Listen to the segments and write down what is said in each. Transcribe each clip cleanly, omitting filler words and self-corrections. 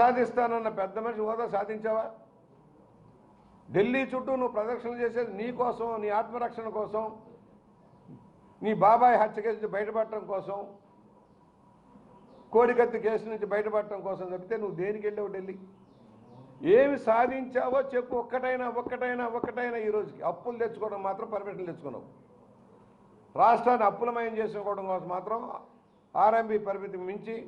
సాధిస్తానన్న పెద్ద మనిషి హోదా సాధించావా? ఢిల్లీ చుట్టూ నువ్వు ప్రదక్షిణలు చేసేది నీ కోసం, నీ ఆత్మరక్షణ కోసం, నీ బాబాయ్ హత్య కేసు నుంచి బయటపడటం కోసం, కోడికత్తి కేసు నుంచి బయటపడటం కోసం తప్పితే నువ్వు దేనికి వెళ్ళావు ఢిల్లీ? ఏమి సాధించావో చెప్పు. ఒక్కటైనా ఈ రోజుకి అప్పులు తెచ్చుకోవడం మాత్రం పర్మిషన్ తెచ్చుకున్నావు. రాష్ట్రాన్ని అప్పులమయం చేసుకోవడం కోసం మాత్రం ఆర్ఎంబీ పరిమితి మించి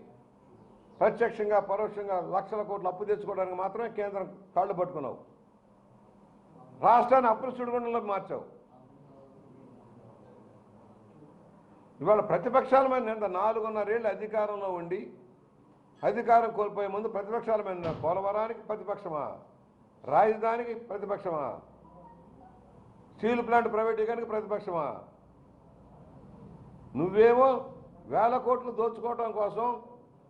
ప్రత్యక్షంగా పరోక్షంగా లక్షల కోట్లు అప్పు తెచ్చుకోవడానికి మాత్రమే కేంద్రం కాళ్ళు పట్టుకున్నావు. రాష్ట్రాన్ని అప్పుల సుడిగుండంలోకి మార్చావు. ఇవాళ ప్రతిపక్షాల మీద నింద 4.5 ఏళ్ళు అధికారంలో ఉండి అధికారం కోల్పోయే ముందు ప్రతిపక్షాల మీద పోలవరానికి ప్రతిపక్షమా, రాజధానికి ప్రతిపక్షమా, స్టీల్ ప్లాంట్ ప్రైవేటీకరణకి ప్రతిపక్షమా? నువ్వేమో వేల కోట్లు దోచుకోవడం కోసం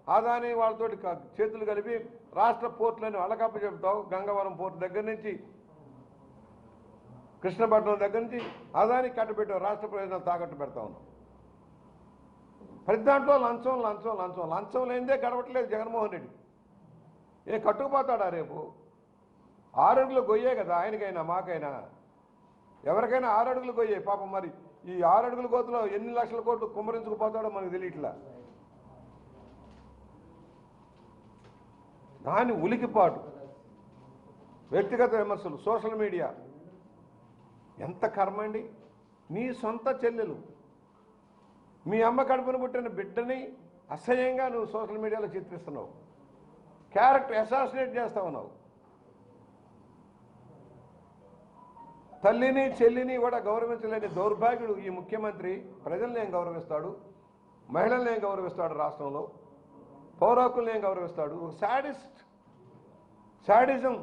అదాని వాళ్ళతోటి చేతులు కలిపి రాష్ట్ర పోర్టులని అలకప్ప చెబుతావు. గంగవరం పోర్టు దగ్గర నుంచి కృష్ణపట్నం దగ్గర నుంచి అదాని కట్టబెట్టావు. రాష్ట్ర ప్రయోజనాలు తాకట్టు పెడతా ఉన్నావు. ప్రతి దాంట్లో లంచం లేనిదే గడవట్లేదు జగన్మోహన్ రెడ్డి. కట్టుకుపోతాడా రేపు? 6 అడుగులు గొయ్యే కదా ఆయనకైనా మాకైనా ఎవరికైనా 6 అడుగులు గొయ్యే. పాపం మరి ఈ 6 అడుగుల గోతులో ఎన్ని లక్షల కోట్లు కుమ్మరించుకుపోతాడో మనకు తెలియట్లా. దాని ఉలికిపాటు, వ్యక్తిగత విమర్శలు, సోషల్ మీడియా. ఎంత కర్మ అండి! నీ సొంత చెల్లెలు, మీ అమ్మ కడుపున పుట్టిన బిడ్డని అసహ్యంగా నువ్వు సోషల్ మీడియాలో చిత్రిస్తున్నావు. క్యారెక్టర్ అసాసినేట్ చేస్తా ఉన్నావు. తల్లిని చెల్లిని కూడా గౌరవించలేని దౌర్భాగ్యుడు ఈ ముఖ్యమంత్రి. ప్రజల్ని ఏం గౌరవిస్తాడు? మహిళల్ని ఏం గౌరవిస్తాడు? రాష్ట్రంలో పౌరాకుల్ని ఏం గౌరవిస్తాడు? శాడిజం.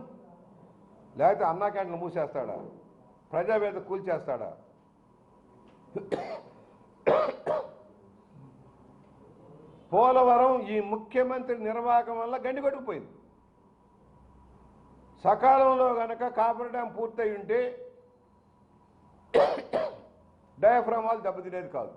లేకపోతే అన్నా క్యాంటీన్లు మూసేస్తాడా? ప్రజావేద కూల్చేస్తాడా? పోలవరం ఈ ముఖ్యమంత్రి నిర్వాహకం వల్ల గండికొట్టుకుపోయింది. సకాలంలో గనక కాపర్ డ్యాం పూర్తయి ఉంటే డయాఫ్రామ్ వాళ్ళు దెబ్బతినేది కాదు.